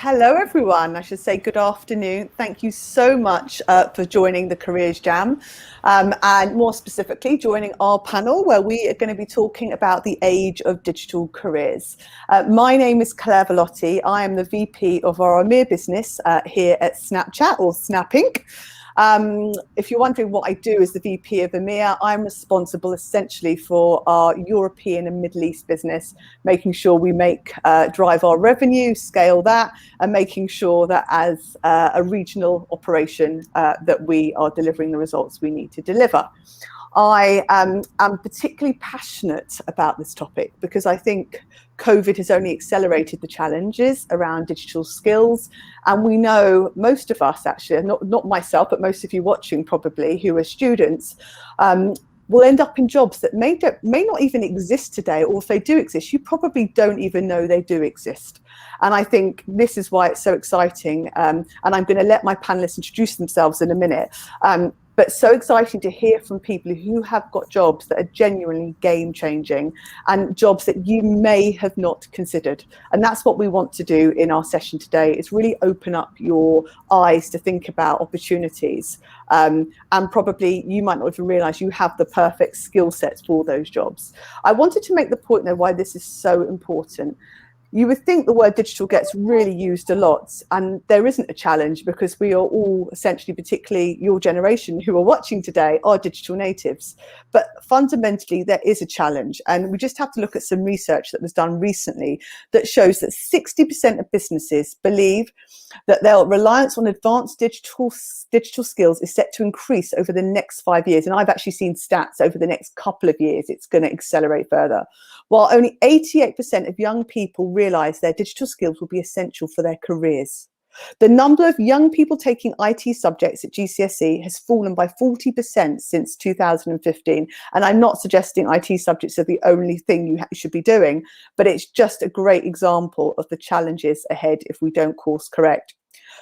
Hello, everyone. I should say good afternoon. Thank you so much for joining the Careers Jam, and more specifically, joining our panel where we are going to be talking about the age of digital careers. My name is Claire Valoti. I am the VP of our EMEA business here at Snapchat, or Snap Inc. If you're wondering what I do as the VP of EMEA, I'm responsible essentially for our European and Middle East business, making sure we drive our revenue, scale that, and making sure that as a regional operation that we are delivering the results we need to deliver. I am particularly passionate about this topic because I think COVID has only accelerated the challenges around digital skills. And we know most of us, actually, not myself, but most of you watching probably who are students, will end up in jobs that may not even exist today, or if they do exist, you probably don't even know they do exist. And I think this is why it's so exciting. And I'm going to let my panelists introduce themselves in a minute. But so exciting to hear from people who have got jobs that are genuinely game-changing and jobs that you may have not considered. And that's what we want to do in our session today, is really open up your eyes to think about opportunities. And probably you might not even realise you have the perfect skill sets for those jobs. I wanted to make the point, though, why this is so important. You would think the word digital gets really used a lot, and there isn't a challenge because we are all essentially, particularly your generation who are watching today, are digital natives. But fundamentally, there is a challenge, and we just have to look at some research that was done recently that shows that 60% of businesses believe that their reliance on advanced digital skills is set to increase over the next 5 years. And I've actually seen stats over the next couple of years, it's going to accelerate further. While only 88% of young people realise their digital skills will be essential for their careers. The number of young people taking IT subjects at GCSE has fallen by 40% since 2015. And I'm not suggesting IT subjects are the only thing you should be doing, but it's just a great example of the challenges ahead if we don't course correct.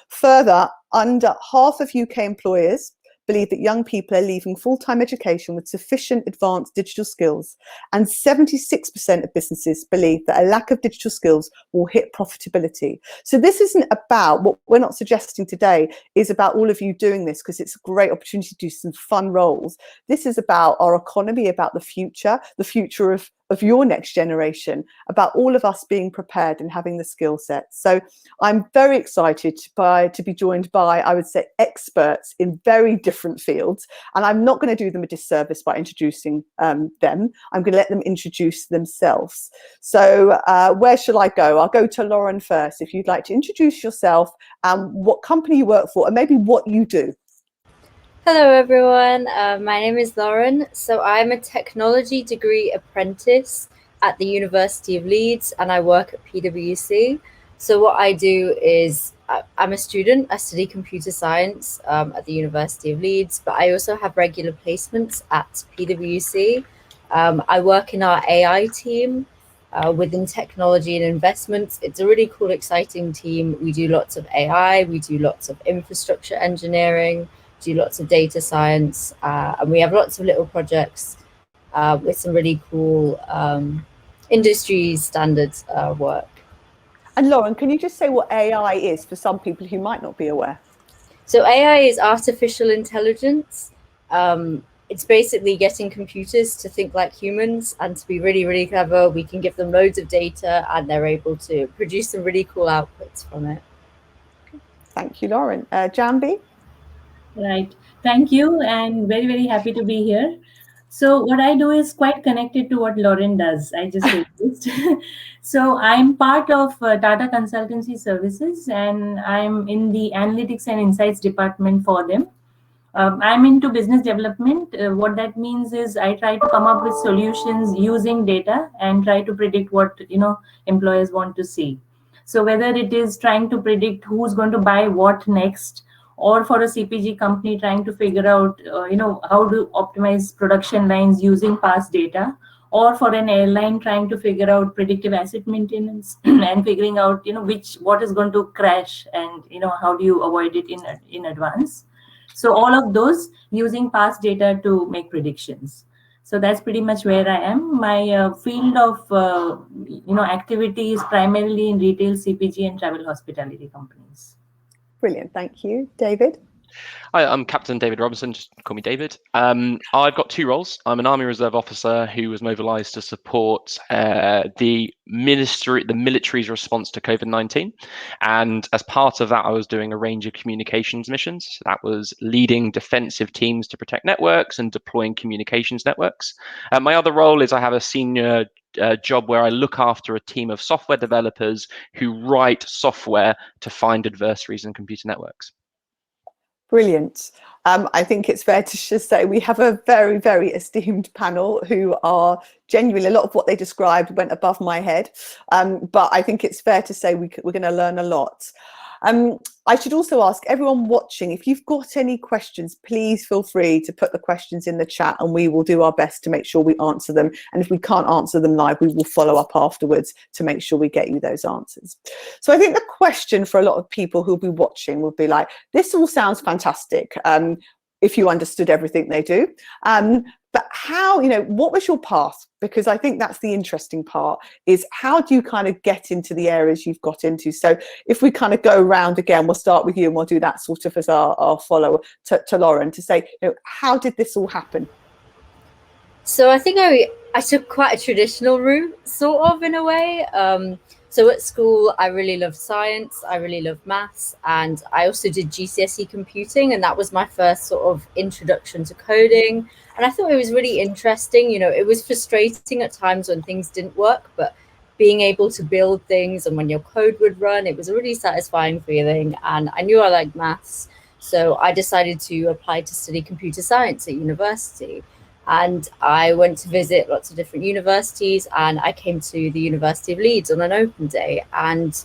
Further, under half of UK employers believe that young people are leaving full-time education with sufficient advanced digital skills, and 76% of businesses believe that a lack of digital skills will hit profitability. So this isn't about, what we're not suggesting today is about all of you doing this because it's a great opportunity to do some fun roles. This is about our economy, about the future of your next generation, about all of us being prepared and having the skill sets. So I'm very excited to be joined by, I would say, experts in very different fields. And I'm not going to do them a disservice by introducing them. I'm going to let them introduce themselves. So where shall I go? I'll go to Lauren first. If you'd like to introduce yourself, what company you work for, and maybe what you do. Hello everyone, my name is Lauren. So I'm a technology degree apprentice at the University of Leeds and I work at PwC. So what I do is I'm a student, I study computer science at the University of Leeds, but I also have regular placements at PwC. I work in our AI team within technology and investments. It's a really cool, exciting team. We do lots of AI, we do lots of infrastructure engineering, do lots of data science, and we have lots of little projects with some really cool industry standards work. And Lauren, can you just say what AI is for some people who might not be aware? So AI is artificial intelligence. It's basically getting computers to think like humans and to be really, really clever. We can give them loads of data and they're able to produce some really cool outputs from it. Thank you, Lauren. Jambi? Right. Thank you, and very, very happy to be here. So what I do is quite connected to what Lauren does. I just realized. So I'm part of Tata Consultancy Services, and I'm in the Analytics and Insights department for them. I'm into business development. What that means is I try to come up with solutions using data and try to predict what employers want to see. So whether it is trying to predict who's going to buy what next, or for a CPG company trying to figure out, how to optimize production lines using past data, or for an airline trying to figure out predictive asset maintenance and figuring out, what is going to crash and, how do you avoid it in advance. So all of those using past data to make predictions. So that's pretty much where I am. My field of activity is primarily in retail, CPG, and travel hospitality companies. Brilliant, thank you. David? Hi, I'm Captain David Robinson, just call me David. I've got two roles. I'm an Army Reserve officer who was mobilised to support the military's response to COVID-19. And as part of that, I was doing a range of communications missions. So that was leading defensive teams to protect networks and deploying communications networks. My other role is I have a senior job where I look after a team of software developers who write software to find adversaries in computer networks. Brilliant. I think it's fair to just say we have a very, very esteemed panel who are genuinely, a lot of what they described went above my head. But I think it's fair to say we're going to learn a lot. I should also ask everyone watching, if you've got any questions, please feel free to put the questions in the chat and we will do our best to make sure we answer them. And if we can't answer them live, we will follow up afterwards to make sure we get you those answers. So I think the question for a lot of people who'll be watching will be like, this all sounds fantastic if you understood everything they do. But how, what was your path? Because I think that's the interesting part, is how do you kind of get into the areas you've got into? So if we kind of go around again, we'll start with you and we'll do that sort of as our follow to Lauren to say, how did this all happen? So I think I took quite a traditional route, sort of, in a way. So at school, I really loved science, I really loved maths, and I also did GCSE computing, and that was my first sort of introduction to coding. And I thought it was really interesting. It was frustrating at times when things didn't work, but being able to build things and when your code would run, it was a really satisfying feeling. And I knew I liked maths, so I decided to apply to study computer science at university. And I went to visit lots of different universities, and I came to the University of Leeds on an open day, and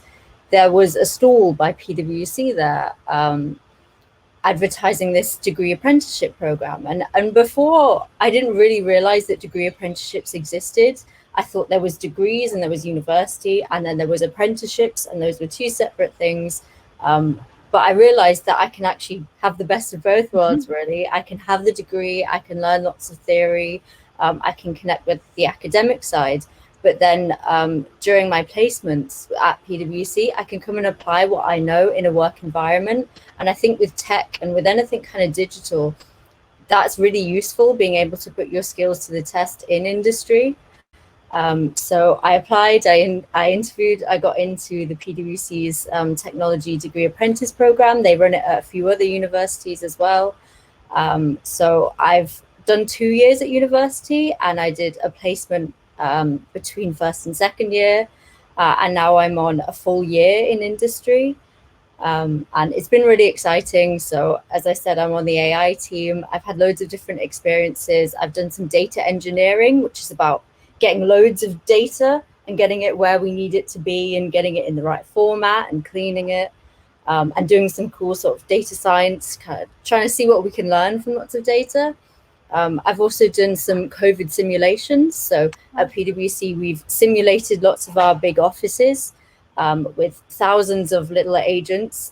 there was a stall by PwC there advertising this degree apprenticeship program. And before, I didn't really realize that degree apprenticeships existed. I thought there was degrees and there was university, and then there was apprenticeships, and those were two separate things. But I realized that I can actually have the best of both worlds, really. I can have the degree, I can learn lots of theory, I can connect with the academic side. But then during my placements at PwC, I can come and apply what I know in a work environment. And I think with tech and with anything kind of digital, that's really useful, being able to put your skills to the test in industry. So I applied, I interviewed, I got into the PwC's technology degree apprentice program. They run it at a few other universities as well. So I've done 2 years at university, and I did a placement between first and second year. And now I'm on a full year in industry. And it's been really exciting. So as I said, I'm on the AI team. I've had loads of different experiences. I've done some data engineering, which is about getting loads of data and getting it where we need it to be and getting it in the right format and cleaning it, and doing some cool sort of data science, kind of trying to see what we can learn from lots of data. I've also done some COVID simulations. So at PwC, we've simulated lots of our big offices with thousands of little agents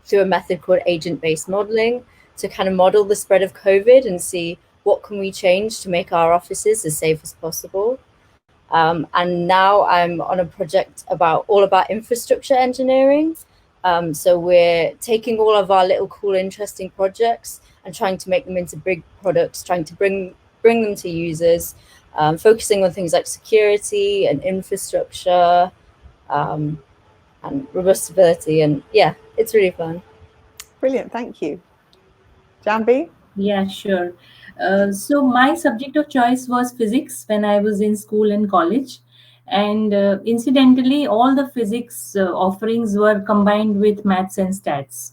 through a method called agent-based modeling to kind of model the spread of COVID and see what can we change to make our offices as safe as possible. And now I'm on a project all about infrastructure engineering. So we're taking all of our little cool, interesting projects and trying to make them into big products, trying to bring them to users, focusing on things like security and infrastructure and robustability. And yeah, it's really fun. Brilliant, thank you. Jambi? Yeah, sure. So my subject of choice was physics when I was in school and college. And incidentally, all the physics offerings were combined with maths and stats.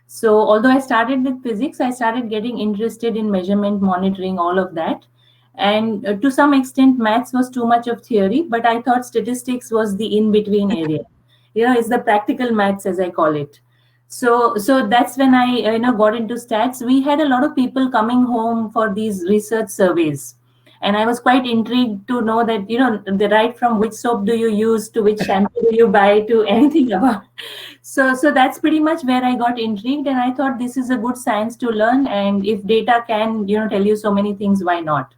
So although I started with physics, I started getting interested in measurement, monitoring, all of that. And to some extent, maths was too much of theory, but I thought statistics was the in-between area. It's the practical maths, as I call it. So that's when I got into stats. We had a lot of people coming home for these research surveys, and I was quite intrigued to know that the right from which soap do you use to which shampoo do you buy to anything about. So that's pretty much where I got intrigued, and I thought this is a good science to learn, and if data can tell you so many things, why not?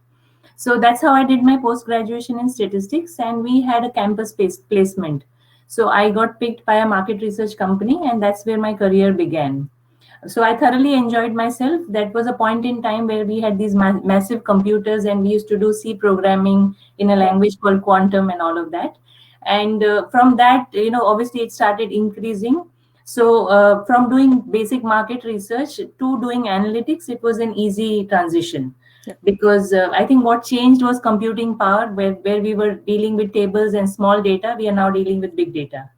So that's how I did my post-graduation in statistics, and we had a campus-based placement. So I got picked by a market research company, and that's where my career began. So I thoroughly enjoyed myself. That was a point in time where we had these massive computers, and we used to do C programming in a language called quantum and all of that. And from that, obviously it started increasing. So from doing basic market research to doing analytics, it was an easy transition. Yeah. Because I think what changed was computing power, where we were dealing with tables and small data, we are now dealing with big data.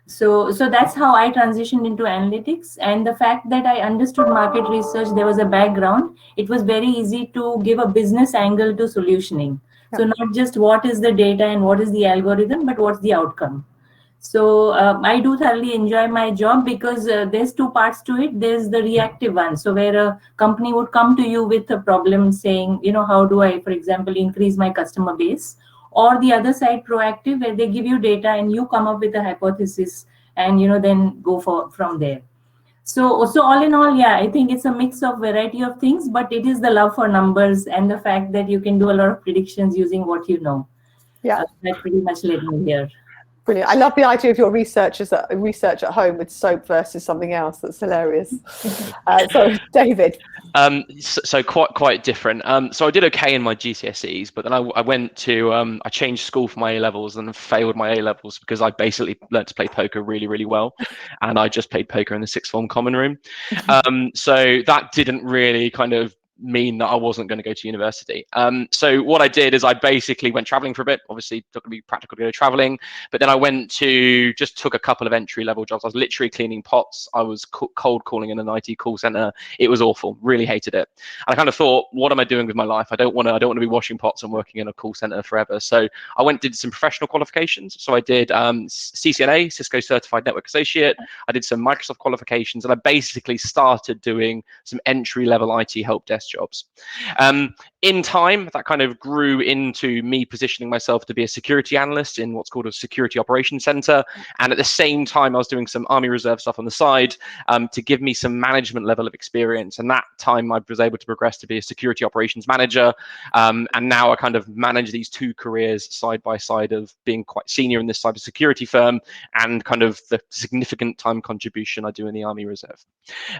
So that's how I transitioned into analytics. And the fact that I understood market research, there was a background, it was very easy to give a business angle to solutioning. So not just what is the data and what is the algorithm, but what's the outcome. So I do thoroughly enjoy my job, because there's two parts to it. There's the reactive one, so where a company would come to you with a problem saying, how do I, for example, increase my customer base? Or the other side, proactive, where they give you data and you come up with a hypothesis, and then go from there. So all in all, yeah, I think it's a mix of variety of things, but it is the love for numbers and the fact that you can do a lot of predictions using what you know. Yeah, that pretty much led me here. Brilliant. I love the idea of your research at home with soap versus something else. That's hilarious. So, David. So quite different. So I did okay in my GCSEs, but then I went to I changed school for my A levels and failed my A levels because I basically learned to play poker really, really well, and I just played poker in the sixth form common room. So that didn't really kind of mean that I wasn't going to go to university. So what I did is I basically went traveling for a bit. Obviously, it's not going to be practical to go traveling, but then I just took a couple of entry-level jobs. I was literally cleaning pots. I was cold calling in an IT call center. It was awful. Really hated it. And I kind of thought, what am I doing with my life? I don't want to be washing pots and working in a call center forever. So I did some professional qualifications. So I did CCNA, Cisco Certified Network Associate. I did some Microsoft qualifications, and I basically started doing some entry-level IT help desk jobs. In time, that kind of grew into me positioning myself to be a security analyst in what's called a security operations center. And at the same time, I was doing some Army Reserve stuff on the side to give me some management level of experience. And that time I was able to progress to be a security operations manager. And now I kind of manage these two careers side by side, of being quite senior in this cybersecurity firm and kind of the significant time contribution I do in the Army Reserve.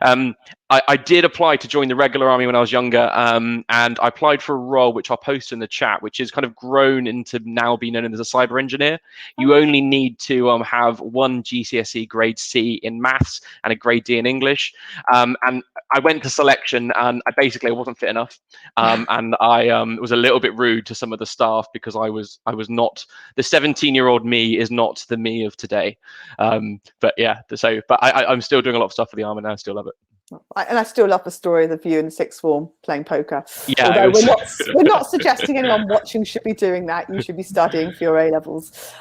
I did apply to join the regular army when I was younger, and I applied for a role which I'll post in the chat, which is kind of grown into now being known as a cyber engineer. You only need to have one GCSE grade C in maths and a grade D in English. And I went to selection, and I wasn't fit enough, and I was a little bit rude to some of the staff because I was not the 17-year-old me is not the me of today. But I'm still doing a lot of stuff for the army now. I still love it. And I still love the story of you in the sixth form playing poker. Yeah, although we're not suggesting anyone watching should be doing that. You should be studying for your A levels.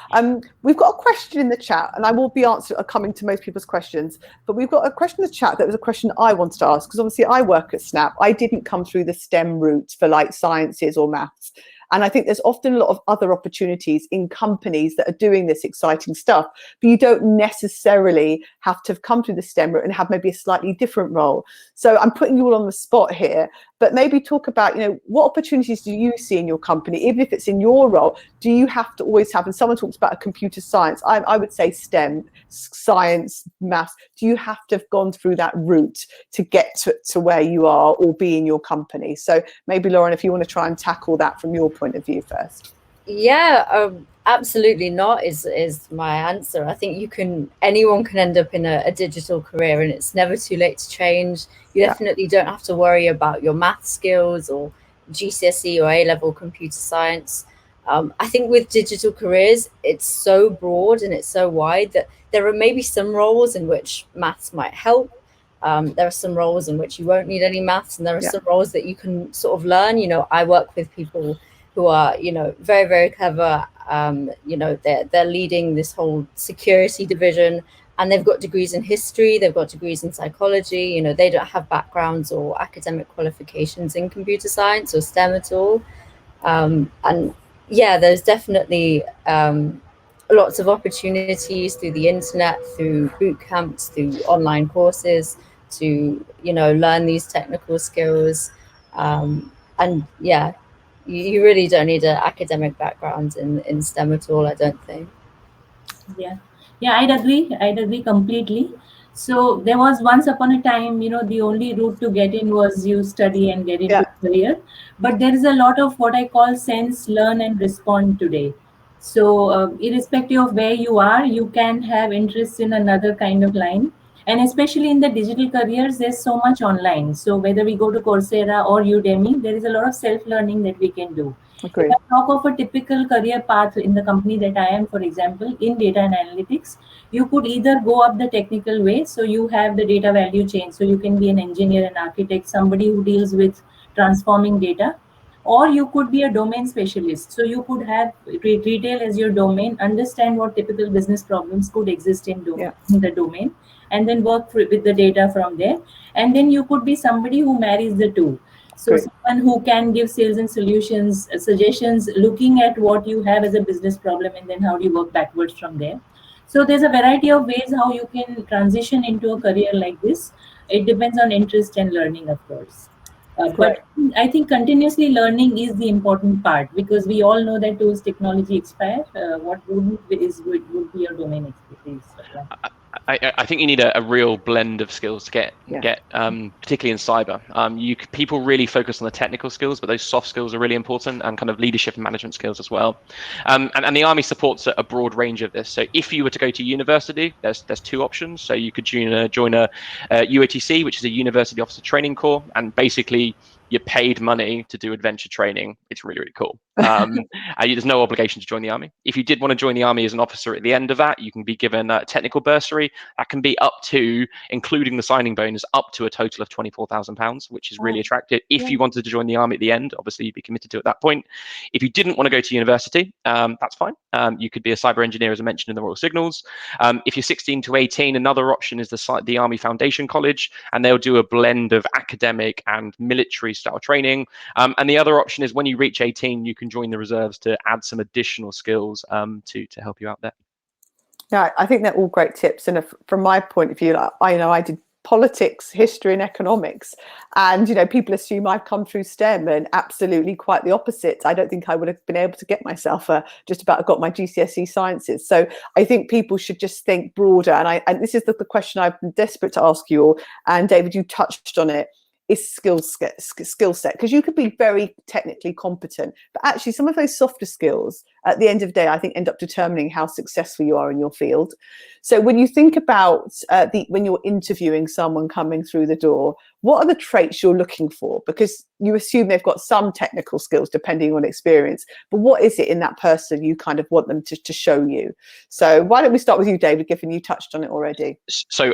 We've got a question in the chat, and I will be coming to most people's questions. But we've got a question in the chat that was a question I wanted to ask, because obviously I work at Snap. I didn't come through the STEM route for like sciences or maths. And I think there's often a lot of other opportunities in companies that are doing this exciting stuff, but you don't necessarily have to have come through the STEM route and have maybe a slightly different role. So I'm putting you all on the spot here, but maybe talk about, what opportunities do you see in your company, even if it's in your role? Do you have to always have, and someone talks about a computer science, I would say STEM, science, maths. Do you have to have gone through that route to get to where you are or be in your company? So maybe, Lauren, if you want to try and tackle that from your point of view first. Yeah, absolutely not is my answer. I think anyone can end up in a digital career, and it's never too late to change. You definitely don't have to worry about your math skills or GCSE or A-level computer science. I think with digital careers, it's so broad and it's so wide that there are maybe some roles in which maths might help. There are some roles in which you won't need any maths, and there are some roles that you can sort of learn. I work with people who are, very, very clever. They're leading this whole security division, and they've got degrees in history, they've got degrees in psychology. They don't have backgrounds or academic qualifications in computer science or STEM at all. And yeah, there's definitely lots of opportunities through the internet, through boot camps, through online courses to, learn these technical skills. And yeah, You really don't need an academic background in STEM at all, I don't think. Yeah, yeah, I'd agree completely. So there was once upon a time, the only route to get in was you study and get into Yeah, career. But there is a lot of what I call sense, learn, and respond today. So irrespective of where you are, you can have interest in another kind of line. And especially in the digital careers, there's so much online. So whether we go to Coursera or Udemy, there is a lot of self-learning that we can do. If agree. I talk of a typical career path in the company that I am, for example, in data and analytics, you could either go up the technical way, so you have the data value chain, so you can be an engineer, an architect, somebody who deals with transforming data, or you could be a domain specialist. So you could have retail as your domain, understand what typical business problems could exist Yeah, in the domain, and then work with the data from there. And then you could be somebody who marries the two. So agree. someone who can give sales and solutions suggestions, looking at what you have as a business problem, and then how do you work backwards from there. So there's a variety of ways how you can transition into a career like this. It depends on interest and learning, of course. But Great. I think continuously learning is the important part, because we all know that tools technology expire. What wouldn't would be your domain expertise. So, yeah. I think you need a real blend of skills to get Yeah, particularly in cyber. People really focus on the technical skills, but those soft skills are really important, and kind of leadership and management skills as well. And the Army supports a broad range of this. So if you were to go to university, there's two options. So you could join a UATC, which is a University Officer Training Corps, and basically you're paid money to do adventure training. It's really, really cool. There's no obligation to join the Army. If you did want to join the Army as an officer at the end of that, you can be given a technical bursary that can be up to, including the signing bonus, up to a total of £24,000, which is really attractive. If you wanted to join the Army at the end, obviously you'd be committed to it at that point. If you didn't want to go to university, that's fine. You could be a cyber engineer, as I mentioned, in the Royal Signals. If you're 16 to 18, another option is the Army Foundation College, and they'll do a blend of academic and military style training. And the other option is when you reach 18, you can join the reserves to add some additional skills to help you out there. yeah, I think they're all great tips. And from my point of view, I did politics, history, and economics, and people assume I've come through STEM, and absolutely quite the opposite. I don't think I would have been able to get myself just about got my GCSE sciences. So I think people should just think broader. And this is the question I've been desperate to ask you all. And David, you touched on it. Is skill set, because you could be very technically competent, but actually some of those softer skills at the end of the day I think end up determining how successful you are in your field. So when you think about when you're interviewing someone coming through the door, what are the traits you're looking for? Because you assume they've got some technical skills depending on experience, but what is it in that person you kind of want them to show you? So why don't we start with you, David, given you touched on it already? So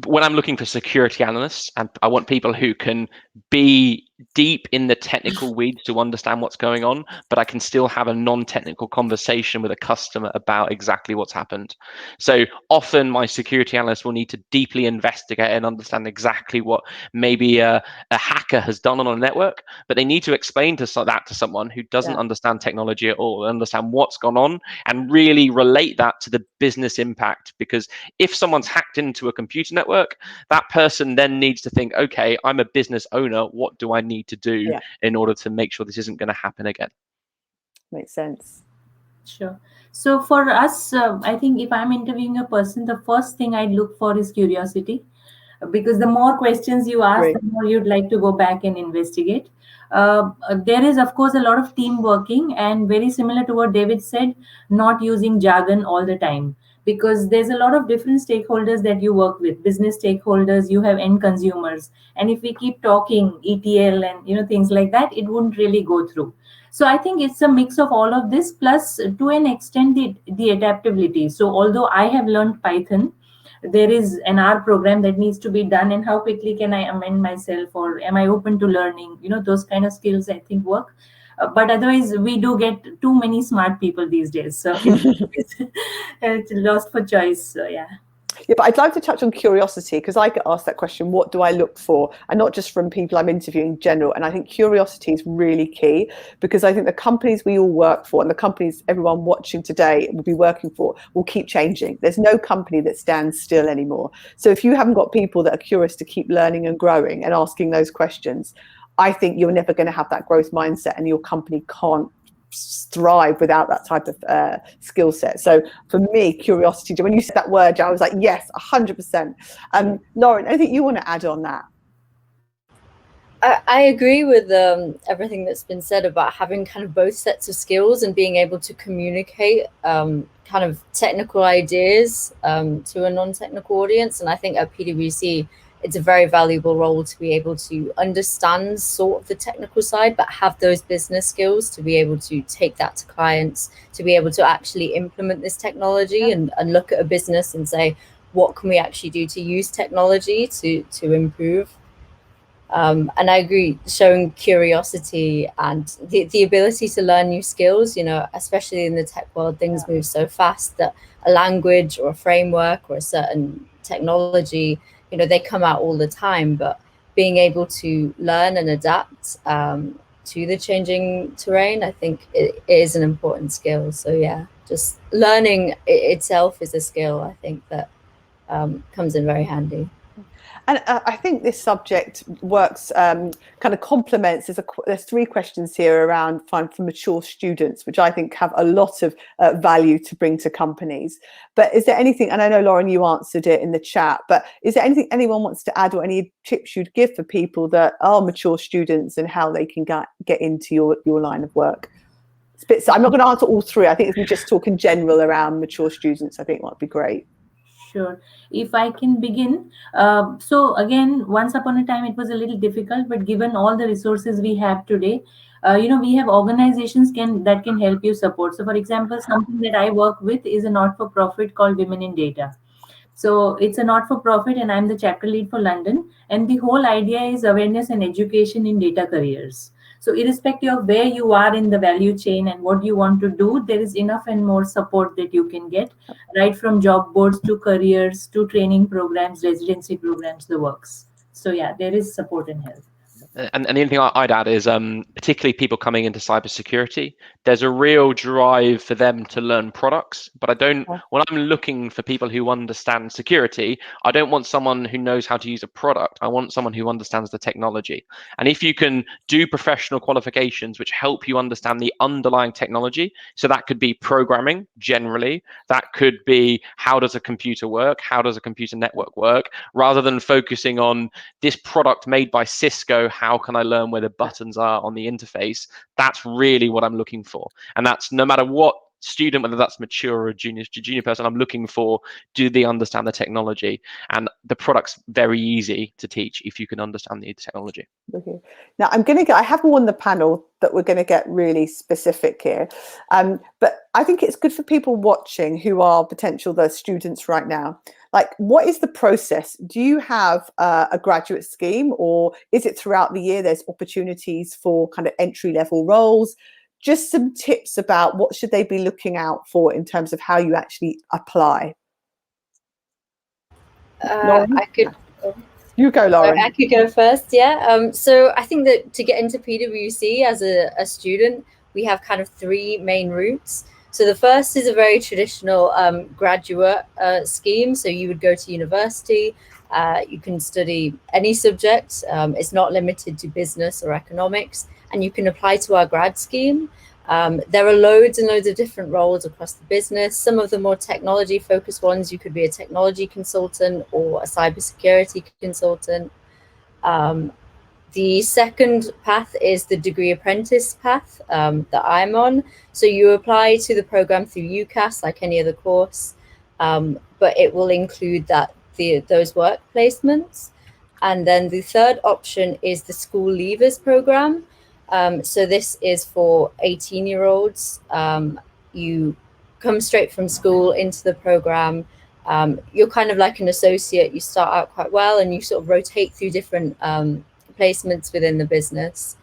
when I'm looking for security analysts, and I want people who can be deep in the technical weeds to understand what's going on, but I can still have a non-technical conversation with a customer about exactly what's happened. So often my security analyst will need to deeply investigate and understand exactly what maybe a hacker has done on a network, but they need to explain that to someone who doesn't understand technology at all, understand what's gone on, and really relate that to the business impact. Because if someone's hacked into a computer network, that person then needs to think, okay, I'm a business owner. What do I need to do in order to make sure this isn't going to happen again? Makes sense. Sure. So for us, I think if I'm interviewing a person, the first thing I'd look for is curiosity, because the more questions you ask, the more you'd like to go back and investigate. There is, of course, a lot of team working, and very similar to what David said, not using jargon all the time, because there's a lot of different stakeholders that you work with, business stakeholders, you have end consumers, and if we keep talking ETL and things like that, it wouldn't really go through. So I think it's a mix of all of this, plus to an extent the adaptability. So although I have learned Python, there is an R program that needs to be done, and how quickly can I amend myself, or am I open to learning? Those kind of skills I think work. But otherwise, we do get too many smart people these days, so it's lost for choice. So yeah. Yeah, but I'd like to touch on curiosity, because I get asked that question, what do I look for? And not just from people I'm interviewing in general. And I think curiosity is really key, because I think the companies we all work for, and the companies everyone watching today will be working for, will keep changing. There's no company that stands still anymore. So if you haven't got people that are curious to keep learning and growing and asking those questions, I think you're never going to have that growth mindset, and your company can't thrive without that type of skill set. So for me, curiosity, when you said that word, I was like, yes, 100%. Lauren, anything you want to add on that? I agree with everything that's been said about having kind of both sets of skills and being able to communicate kind of technical ideas to a non-technical audience. And I think at PwC, it's a very valuable role to be able to understand sort of the technical side, but have those business skills to be able to take that to clients, to be able to actually implement this technology and look at a business and say, what can we actually do to use technology to improve? And I agree, showing curiosity and the ability to learn new skills, you know, especially in the tech world, things move so fast that a language or a framework or a certain technology, you know, they come out all the time, but being able to learn and adapt to the changing terrain, I think it is an important skill. So yeah, just learning itself is a skill, I think, that comes in very handy. And I think this subject works, kind of complements. There's 3 questions here around for mature students, which I think have a lot of value to bring to companies. But is there anything, and I know, Lauren, you answered it in the chat, but is there anything anyone wants to add, or any tips you'd give for people that are mature students and how they can get into your line of work? So I'm not going to answer all 3. I think if we just talk in general around mature students, I think that would be great. Sure. If I can begin. So again, once upon a time, it was a little difficult, but given all the resources we have today, we have organizations that can help you support. So for example, something that I work with is a not-for-profit called Women in Data. So it's a not-for-profit, and I'm the chapter lead for London. And the whole idea is awareness and education in data careers. So irrespective of where you are in the value chain and what you want to do, there is enough and more support that you can get, right from job boards to careers to training programs, residency programs, the works. So yeah, there is support and help. And the only thing I'd add is, particularly people coming into cybersecurity, there's a real drive for them to learn products. But when I'm looking for people who understand security, I don't want someone who knows how to use a product. I want someone who understands the technology. And if you can do professional qualifications which help you understand the underlying technology, so that could be programming generally, that could be how does a computer work, how does a computer network work, rather than focusing on this product made by Cisco, how can I learn where the buttons are on the interface? That's really what I'm looking for. And that's no matter what student, whether that's mature or junior person, I'm looking for, do they understand the technology? And the product's very easy to teach if you can understand the technology. Okay. Now I have one on the panel that we're going to get really specific here. But I think it's good for people watching who are the students right now. Like, what is the process? Do you have a graduate scheme, or is it throughout the year there's opportunities for kind of entry-level roles? Just some tips about what should they be looking out for in terms of how you actually apply. I could... You go, Lauren. I could go first, yeah. So I think that to get into PwC as a student, we have kind of 3 main routes. So the first is a very traditional graduate scheme. So you would go to university, you can study any subject. It's not limited to business or economics, and you can apply to our grad scheme. There are loads and loads of different roles across the business. Some of the more technology focused ones, you could be a technology consultant or a cybersecurity consultant. The second path is the degree apprentice path that I'm on. So you apply to the program through UCAS like any other course, but it will include those work placements. And then the third option is the school leavers program. So this is for 18-year-olds. You come straight from school into the program. You're kind of like an associate. You start out quite well, and you sort of rotate through different placements within the business.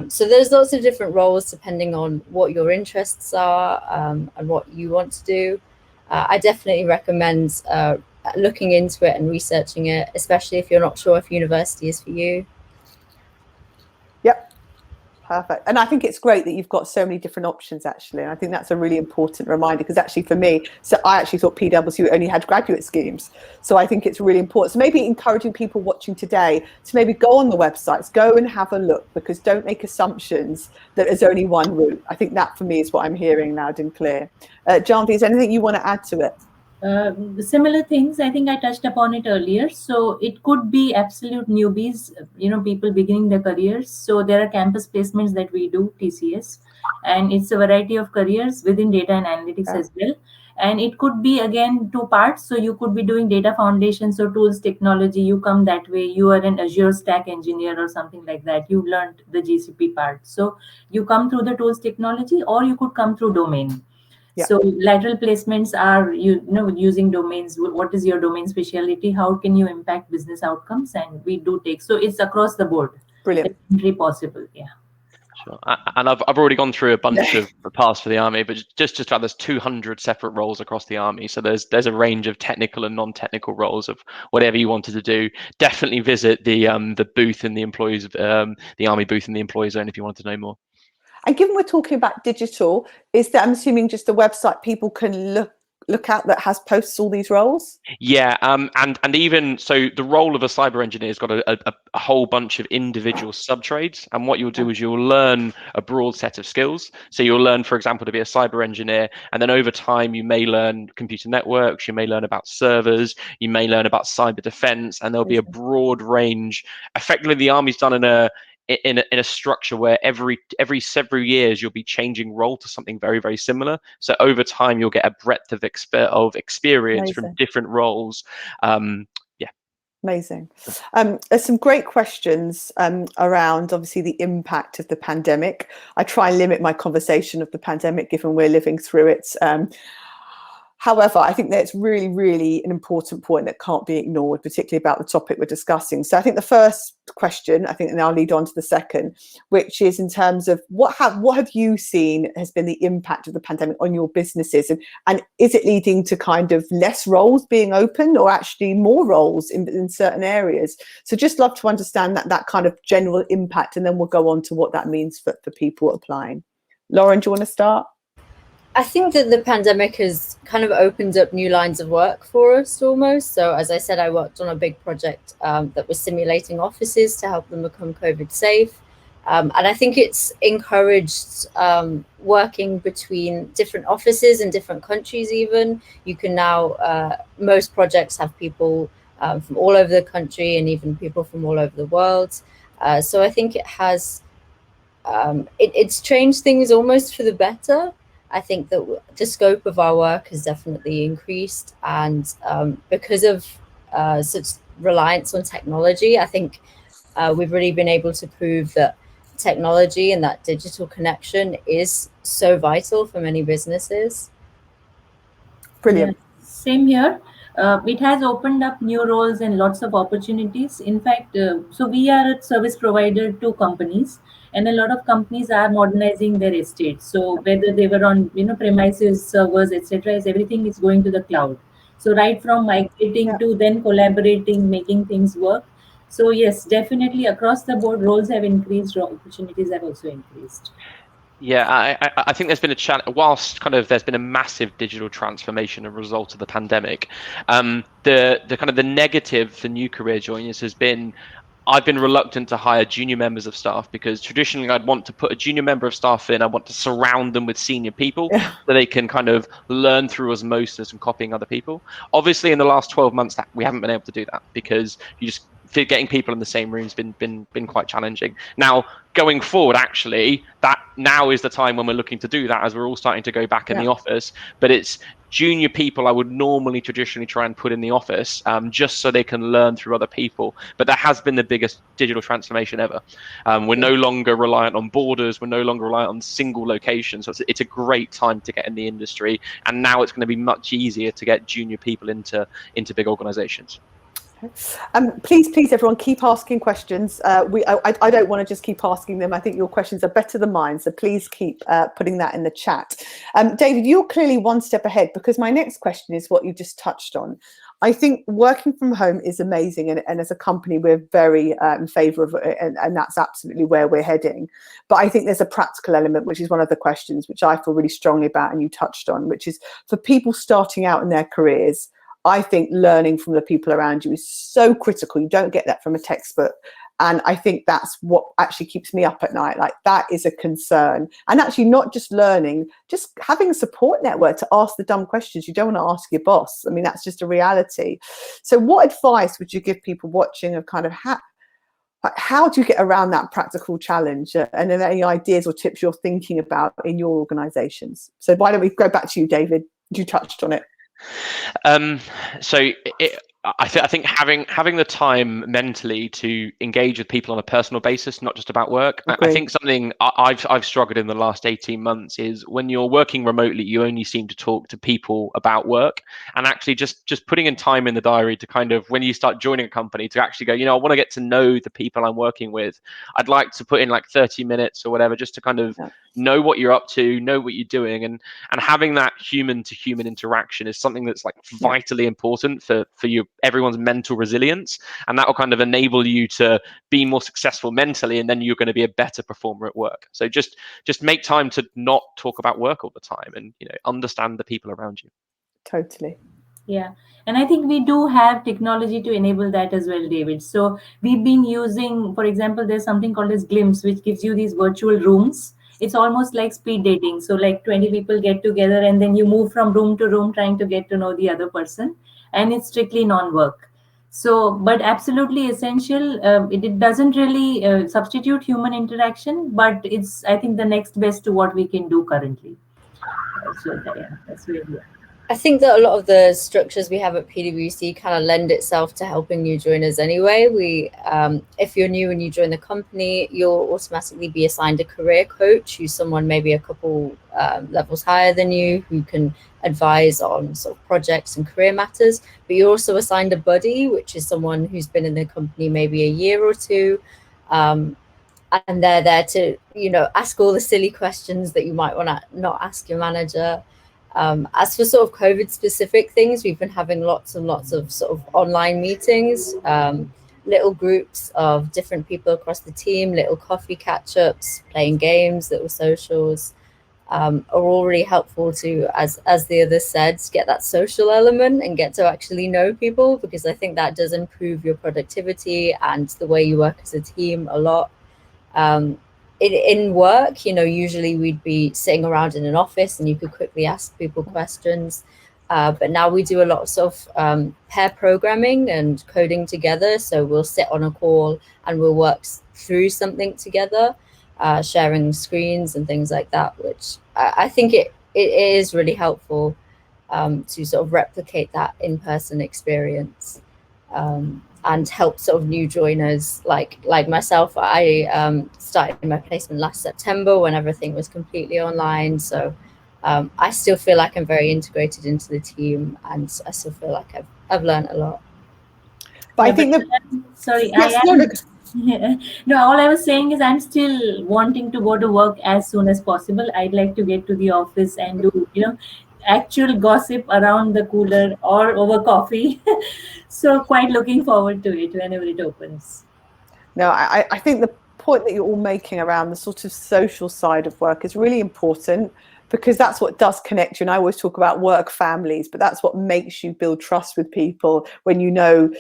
So there's lots of different roles depending on what your interests are and what you want to do. I definitely recommend looking into it and researching it, especially if you're not sure if university is for you. Yep. Perfect. And I think it's great that you've got so many different options, actually. And I think that's a really important reminder, because actually for me, so I actually thought PwC only had graduate schemes. So I think it's really important. So maybe encouraging people watching today to maybe go on the websites, go and have a look, because don't make assumptions that there's only one route. I think that for me is what I'm hearing loud and clear. Janhvi, is there anything you want to add to it? Similar things, I think I touched upon it earlier. So it could be absolute newbies, people beginning their careers. So there are campus placements that we do, TCS, and it's a variety of careers within data and analytics as well. And it could be, again, two parts. So you could be doing data foundation, so tools, technology, you come that way. You are an Azure Stack engineer or something like that. You've learned the GCP part. So you come through the tools, technology, or you could come through domain. Yeah. So lateral placements are, using domains. What is your domain specialty? How can you impact business outcomes? And we do take, so it's across the board. Brilliant. Very possible. Yeah. Sure. And I've already gone through a bunch of paths for the army, but just about there's 200 separate roles across the army. So there's a range of technical and non-technical roles of whatever you wanted to do. Definitely visit the booth in the employees, the army booth in the employee zone if you wanted to know more. And given we're talking about digital, is that, I'm assuming, just a website people can look at that has posts all these roles? Yeah, and even so, the role of a cyber engineer has got a whole bunch of individual sub-trades, and what you'll do is you'll learn a broad set of skills. So you'll learn, for example, to be a cyber engineer, and then over time you may learn computer networks, you may learn about servers, you may learn about cyber defense, and there'll be a broad range. Effectively, the Army's done in a structure where every several years you'll be changing role to something very, very similar. So over time you'll get a breadth of experience from different roles. Amazing. There's some great questions around, obviously, the impact of the pandemic. I try and limit my conversation of the pandemic, given we're living through it. However, I think that's really, really an important point that can't be ignored, particularly about the topic we're discussing. So I think the first question, and I'll lead on to the second, which is in terms of what have you seen has been the impact of the pandemic on your businesses, and is it leading to kind of less roles being open or actually more roles in certain areas? So just love to understand that kind of general impact, and then we'll go on to what that means for people applying. Lauren, do you want to start? I think that the pandemic has kind of opened up new lines of work for us almost. So as I said, I worked on a big project that was simulating offices to help them become COVID safe. And I think it's encouraged working between different offices in different countries even. You can now, most projects have people from all over the country and even people from all over the world. So I think it has, it's changed things almost for the better. I think that the scope of our work has definitely increased, and because of such reliance on technology, I think we've really been able to prove that technology and that digital connection is so vital for many businesses. Brilliant. Yeah, same here. It has opened up new roles and lots of opportunities. In fact, so we are a service provider to companies, and a lot of companies are modernizing their estates. So whether they were on premises, servers, etc., everything is going to the cloud. So right from migrating to then collaborating, making things work. So yes, definitely across the board, roles have increased, opportunities have also increased. Yeah, I think there's been a challenge. Whilst kind of there's been a massive digital transformation as a result of the pandemic, the kind of the negative for new career joiners has been, I've been reluctant to hire junior members of staff, because traditionally I'd want to put a junior member of staff in. I want to surround them with senior people so they can kind of learn through osmosis and copying other people. Obviously, in the last 12 months, we haven't been able to do that, because getting people in the same room has been quite challenging. Now, going forward, actually, that now is the time when we're looking to do that, as we're all starting to go back in the office. But it's junior people I would normally traditionally try and put in the office, just so they can learn through other people. But that has been the biggest digital transformation ever. We're no longer reliant on borders. We're no longer reliant on single locations. So it's a great time to get in the industry. And now it's going to be much easier to get junior people into big organizations. Please, everyone, keep asking questions. I don't want to just keep asking them. I think your questions are better than mine, so please keep putting that in the chat. David, you're clearly one step ahead, because my next question is what you just touched on. I think working from home is amazing, and as a company, we're very in favour of it, and that's absolutely where we're heading. But I think there's a practical element, which is one of the questions which I feel really strongly about, and you touched on, which is for people starting out in their careers. I think learning from the people around you is so critical. You don't get that from a textbook. And I think that's what actually keeps me up at night. Like, that is a concern. And actually not just learning, just having a support network to ask the dumb questions you don't want to ask your boss. I mean, that's just a reality. So what advice would you give people watching of kind of how do you get around that practical challenge? And are there any ideas or tips you're thinking about in your organizations? So why don't we go back to you, David? You touched on it. I think having the time mentally to engage with people on a personal basis, not just about work. I think something I've struggled in the last 18 months is when you're working remotely, you only seem to talk to people about work, and actually just putting in time in the diary to kind of, when you start joining a company, to actually go, I want to get to know the people I'm working with. I'd like to put in like 30 minutes or whatever, just to kind of know what you're up to, know what you're doing, and having that human to human interaction is something that's like vitally important for everyone's mental resilience, and that will kind of enable you to be more successful mentally, and then you're going to be a better performer at work. So just make time to not talk about work all the time, and understand the people around you. Totally. Yeah, and I think we do have technology to enable that as well, David. So we've been using, for example, there's something called as Glimpse, which gives you these virtual rooms. It's almost like speed dating. So like 20 people get together, and then you move from room to room trying to get to know the other person. And it's strictly non-work. So, but absolutely essential. It doesn't really substitute human interaction, but it's, I think, the next best to what we can do currently. So yeah, that's really. I think that a lot of the structures we have at PwC kind of lend itself to helping new joiners anyway. If you're new and you join the company, you'll automatically be assigned a career coach, who's someone maybe a couple levels higher than you, who can advise on sort of projects and career matters. But you're also assigned a buddy, which is someone who's been in the company maybe a year or two. And they're there to, ask all the silly questions that you might want to not ask your manager. As for sort of COVID specific things, we've been having lots and lots of sort of online meetings, little groups of different people across the team, little coffee catch-ups, playing games, little socials, are all really helpful to, as the others said, get that social element and get to actually know people, because I think that does improve your productivity and the way you work as a team a lot. In work, usually we'd be sitting around in an office and you could quickly ask people questions. But now we do a lot of sort of pair programming and coding together. So we'll sit on a call and we'll work through something together, sharing screens and things like that, which I think it is really helpful to sort of replicate that in-person experience. And help sort of new joiners like myself. I started my placement last September when everything was completely online. So I still feel like I'm very integrated into the team, and I still feel like I've learned a lot. But I think sorry, yes, no, all I was saying is I'm still wanting to go to work as soon as possible. I'd like to get to the office and do, actual gossip around the cooler or over coffee. So quite looking forward to it whenever it opens. No, I think the point that you're all making around the sort of social side of work is really important, because that's what does connect you. And I always talk about work families, but that's what makes you build trust with people, when you know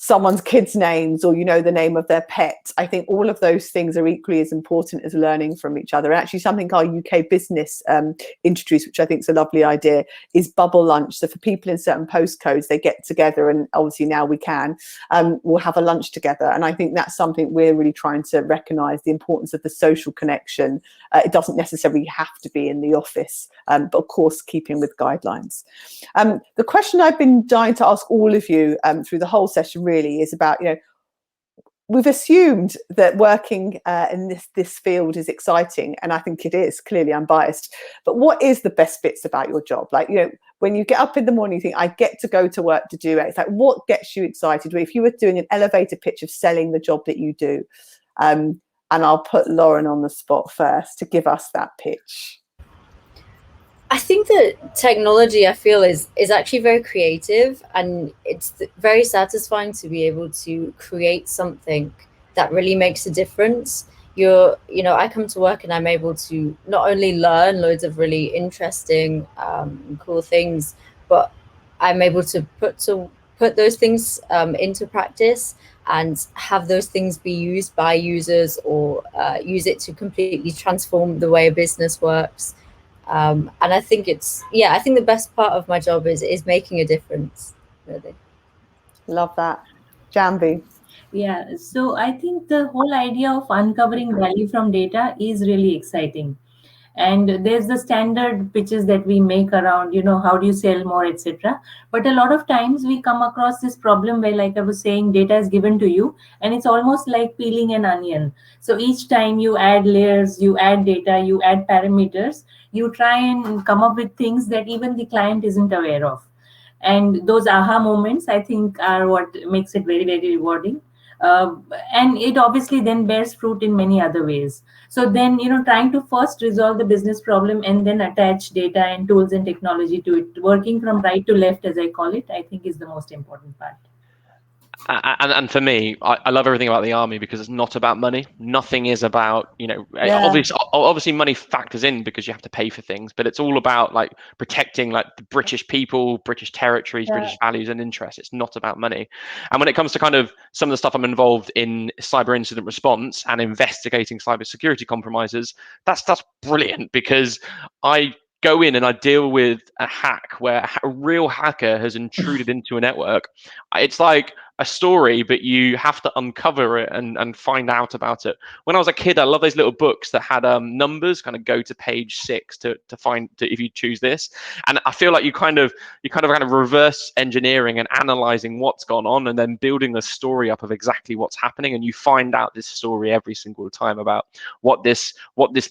someone's kids' names or the name of their pet. I think all of those things are equally as important as learning from each other. And actually something our UK business introduced, which I think is a lovely idea, is bubble lunch. So for people in certain postcodes, they get together, and obviously now we can, we'll have a lunch together. And I think that's something we're really trying to recognise, the importance of the social connection. It doesn't necessarily have to be in the office, but of course keeping with guidelines. The question I've been dying to ask all of you through the whole session really is about, we've assumed that working in this field is exciting, and I think it is. Clearly, I'm biased. But what is the best bits about your job? Like, when you get up in the morning, you think, I get to go to work to do it. It's like, what gets you excited? If you were doing an elevator pitch of selling the job that you do, and I'll put Lauren on the spot first to give us that pitch. I think that technology, I feel, is actually very creative, and it's very satisfying to be able to create something that really makes a difference. I come to work and I'm able to not only learn loads of really interesting, cool things, but I'm able to put those things into practice and have those things be used by users, or use it to completely transform the way a business works. And I think I think the best part of my job is making a difference, really. Love that. Jambi. Yeah, so I think the whole idea of uncovering value from data is really exciting. And there's the standard pitches that we make around, how do you sell more, etc. But a lot of times we come across this problem where, like I was saying, data is given to you and it's almost like peeling an onion. So each time you add layers, you add data, you add parameters, you try and come up with things that even the client isn't aware of. And those aha moments, I think, are what makes it very, very rewarding. uh, and it obviously then bears fruit in many other ways. So then, trying to first resolve the business problem and then attach data and tools and technology to it, working from right to left, as I call it, I think is the most important part. And for me, I love everything about the army because it's not about money. Nothing is about, obviously money factors in because you have to pay for things, but it's all about like protecting like the British people, British territories, British values and interests. It's not about money. And when it comes to kind of some of the stuff I'm involved in, cyber incident response and investigating cybersecurity compromises, that's brilliant because I go in and I deal with a hack where a real hacker has intruded into a network. It's like a story, but you have to uncover it and find out about it. When I was a kid, I love those little books that had numbers, kind of go to page 6 to find if you choose this. And I feel like you kind of reverse engineering and analyzing what's gone on and then building the story up of exactly what's happening. And you find out this story every single time about what this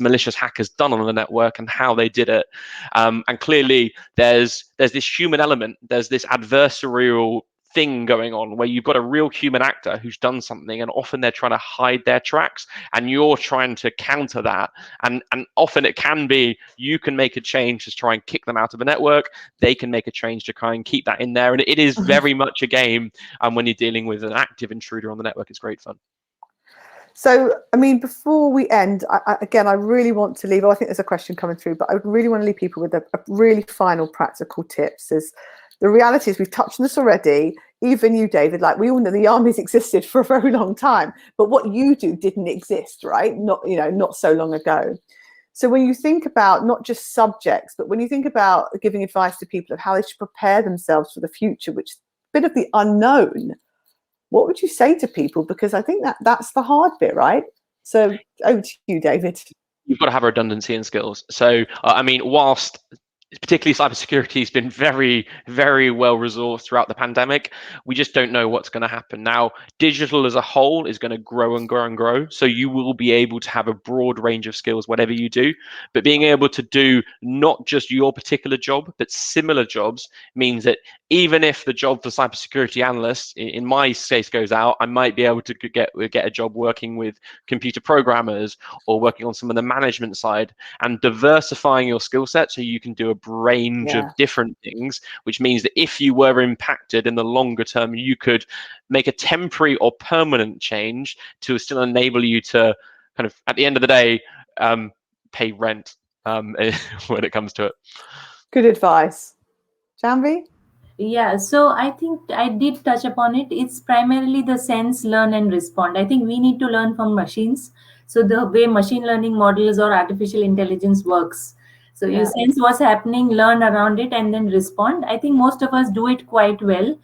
malicious hacker's done on the network and how they did it. And clearly there's this human element, there's this adversarial thing going on where you've got a real human actor who's done something, and often they're trying to hide their tracks and you're trying to counter that, and often it can be you can make a change to try and kick them out of a network, they can make a change to try and keep that in there, and it is very much a game. And when you're dealing with an active intruder on the network, it's great fun. So, I mean, before we end, I really want to leave, I think there's a question coming through, but I would really want to leave people with a really final practical tips. The reality is we've touched on this already. Even you, David, like we all know the army's existed for a very long time, but what you do didn't exist, right? Not so long ago. So when you think about not just subjects, but when you think about giving advice to people of how they should prepare themselves for the future, which is a bit of the unknown, what would you say to people? Because I think that's the hard bit, right? So over to you, David. You've got to have redundancy in skills. So, I mean, whilst particularly cybersecurity has been very, very well resourced throughout the pandemic, we just don't know what's going to happen. Now, digital as a whole is going to grow and grow and grow. So you will be able to have a broad range of skills, whatever you do. But being able to do not just your particular job, but similar jobs means that even if the job for cybersecurity analysts, in my case, goes out, I might be able to get a job working with computer programmers or working on some of the management side, and diversifying your skill set so you can do a range of different things, which means that if you were impacted in the longer term, you could make a temporary or permanent change to still enable you to kind of, at the end of the day, pay rent when it comes to it. Good advice. Janhvi? Yeah, so I think I did touch upon it. It's primarily the sense, learn, and respond. I think we need to learn from machines. So the way machine learning models or artificial intelligence works. So you sense what's happening, learn around it, and then respond. I think most of us do it quite well.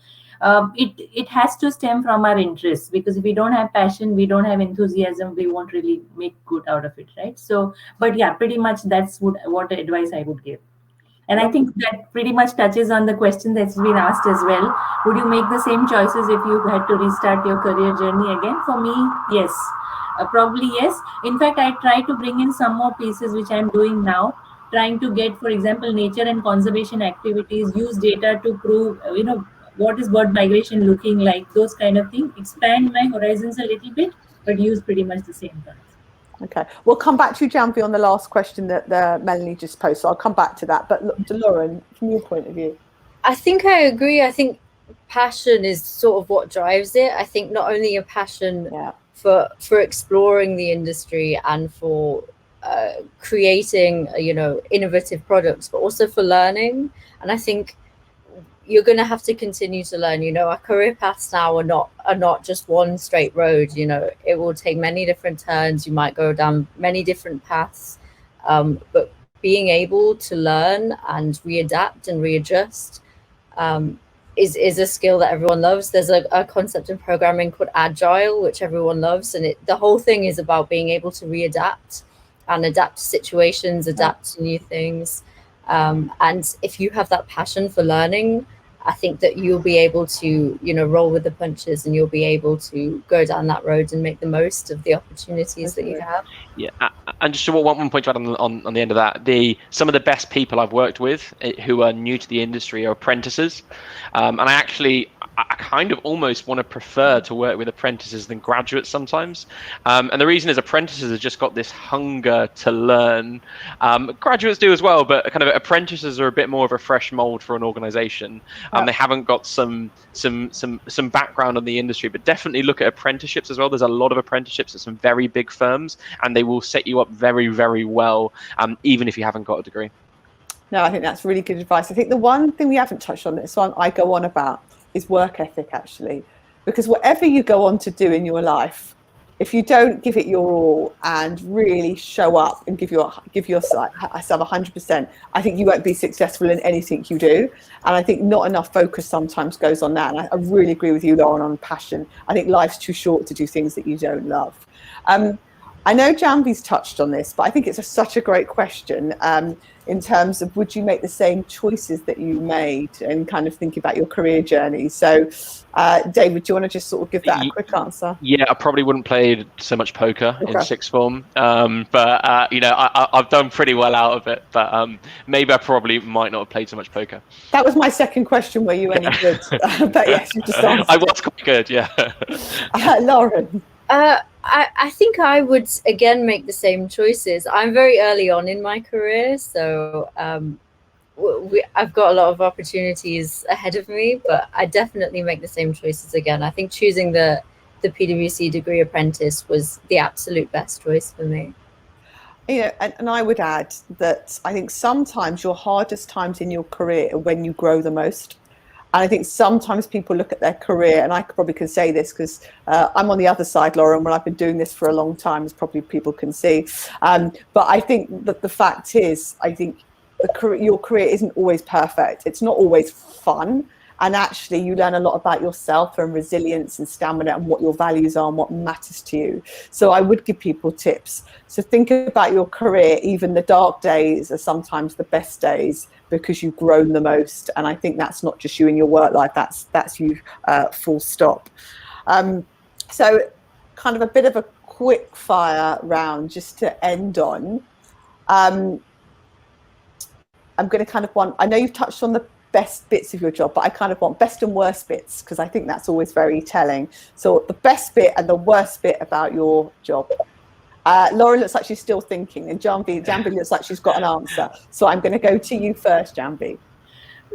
It has to stem from our interests, because if we don't have passion, we don't have enthusiasm, we won't really make good out of it, right? So, but yeah, pretty much that's what advice I would give. And I think that pretty much touches on the question that's been asked as well. Would you make the same choices if you had to restart your career journey again? For me, yes. Probably yes. In fact, I try to bring in some more pieces which I'm doing now, trying to get, for example, nature and conservation activities, use data to prove, what is bird migration looking like, those kind of things, expand my horizons a little bit, but use pretty much the same path. Okay, we'll come back to you, Janhvi, on the last question that Melanie just posed. So I'll come back to that. But look, to Lauren, from your point of view. I think I agree. I think passion is sort of what drives it. I think not only a passion for exploring the industry and for creating, innovative products, but also for learning. And I think you're going to have to continue to learn. Our career paths now are not just one straight road. It will take many different turns. You might go down many different paths, but being able to learn and readapt and readjust is a skill that everyone loves. There's a concept in programming called agile, which everyone loves, and the whole thing is about being able to readapt and adapt to situations, adapt to new things. And if you have that passion for learning, I think that you'll be able to, roll with the punches, and you'll be able to go down that road and make the most of the opportunities that you have. Yeah, and just one point to add on the end of that, some of the best people I've worked with who are new to the industry are apprentices, and I kind of almost want to prefer to work with apprentices than graduates sometimes. And the reason is apprentices have just got this hunger to learn. Graduates do as well, but kind of apprentices are a bit more of a fresh mold for an organization. They haven't got some background on the industry, but definitely look at apprenticeships as well. There's a lot of apprenticeships at some very big firms, and they will set you up very, very well, even if you haven't got a degree. No, I think that's really good advice. I think the one thing we haven't touched on, this one I go on about, is work ethic, actually, because whatever you go on to do in your life, if you don't give it your all and really show up and give yourself 100%, I think you won't be successful in anything you do. And I think not enough focus sometimes goes on that. And I really agree with you, Lauren, on passion. I think life's too short to do things that you don't love. I know Janhvi's touched on this, but I think it's such a great question in terms of, would you make the same choices that you made, and kind of think about your career journey? So, David, do you want to just sort of give that a quick answer? Yeah, I probably wouldn't play so much poker in sixth form, but I've done pretty well out of it. But maybe I probably might not have played so much poker. That was my second question. Were you any good? But yes, you just answered. I was quite good, yeah. Lauren. I think I would, again, make the same choices. I'm very early on in my career, so I've got a lot of opportunities ahead of me, but I definitely make the same choices again. I think choosing the PwC degree apprentice was the absolute best choice for me. And I would add that I think sometimes your hardest times in your career are when you grow the most. And I think sometimes people look at their career, and I probably can say this because I'm on the other side, Lauren, when I've been doing this for a long time, as probably people can see. But I think that the fact is, I think your career isn't always perfect. It's not always fun. And actually, you learn a lot about yourself and resilience and stamina and what your values are and what matters to you. So I would give people tips. So think about your career. Even the dark days are sometimes the best days, because you've grown the most. And I think that's not just you in your work life, that's you, full stop. So kind of a bit of a quick fire round just to end on. I'm going to kind of want, I know you've touched on the best bits of your job, but I kind of want best and worst bits, because I think that's always very telling. So the best bit and the worst bit about your job. Lauren looks like she's still thinking, and Jambi looks like she's got an answer. So I'm going to go to you first, Jambi.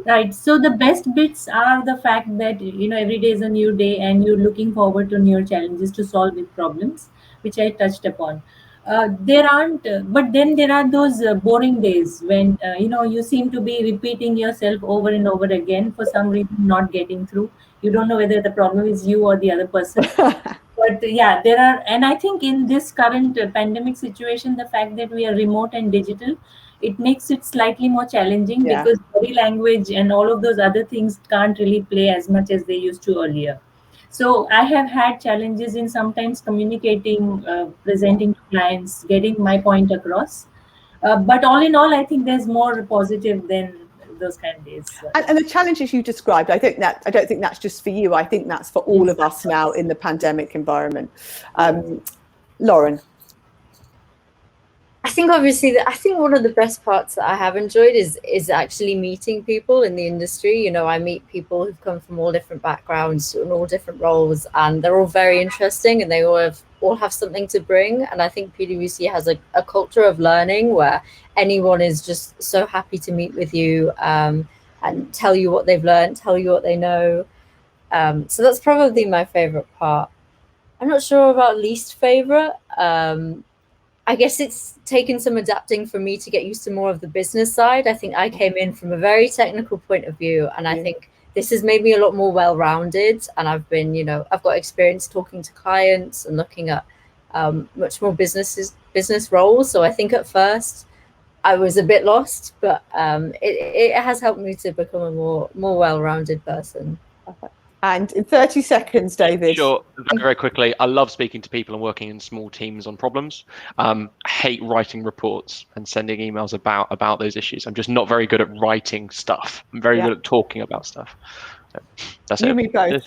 Right. So the best bits are the fact that, every day is a new day, and you're looking forward to new challenges to solve with problems, which I touched upon. But then there are those boring days when, you seem to be repeating yourself over and over again, for some reason not getting through. You don't know whether the problem is you or the other person. But yeah, there are, and I think in this current pandemic situation, the fact that we are remote and digital, it makes it slightly more challenging, because body language and all of those other things can't really play as much as they used to earlier. So I have had challenges in sometimes communicating, presenting to clients, getting my point across. But all in all, I think there's more positive than those kind of days. And the challenges you described, I don't think that's just for you. I think that's for all of us now in the pandemic environment. Lauren. I think obviously I think one of the best parts that I have enjoyed is actually meeting people in the industry. You know, I meet people who've come from all different backgrounds and all different roles, and they're all very interesting, and they all have something to bring. And I think PwC has a culture of learning where anyone is just so happy to meet with you and tell you what they've learned, tell you what they know. So that's probably my favorite part. I'm not sure about least favorite. I guess it's taken some adapting for me to get used to more of the business side. I think I came in from a very technical point of view, and I think this has made me a lot more well-rounded. And I've been, I've got experience talking to clients and looking at much more business roles. So I think at first I was a bit lost, but it has helped me to become a more well-rounded person. Perfect. And in 30 seconds, David. Sure, very quickly. I love speaking to people and working in small teams on problems. I hate writing reports and sending emails about those issues. I'm just not very good at writing stuff. I'm very good at talking about stuff. So that's you it. and me both.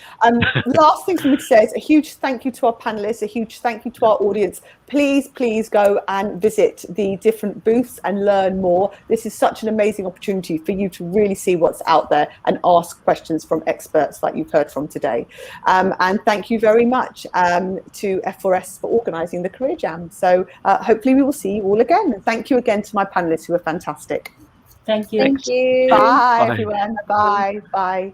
Last thing for me to say is a huge thank you to our panelists, a huge thank you to our audience. Please go and visit the different booths and learn more. This is such an amazing opportunity for you to really see what's out there and ask questions from experts like you've heard from today. And thank you very much to F4S for organising the Career Jam. So hopefully we will see you all again. And thank you again to my panelists who are fantastic. Thank you. Thank you. Bye, everyone. Bye.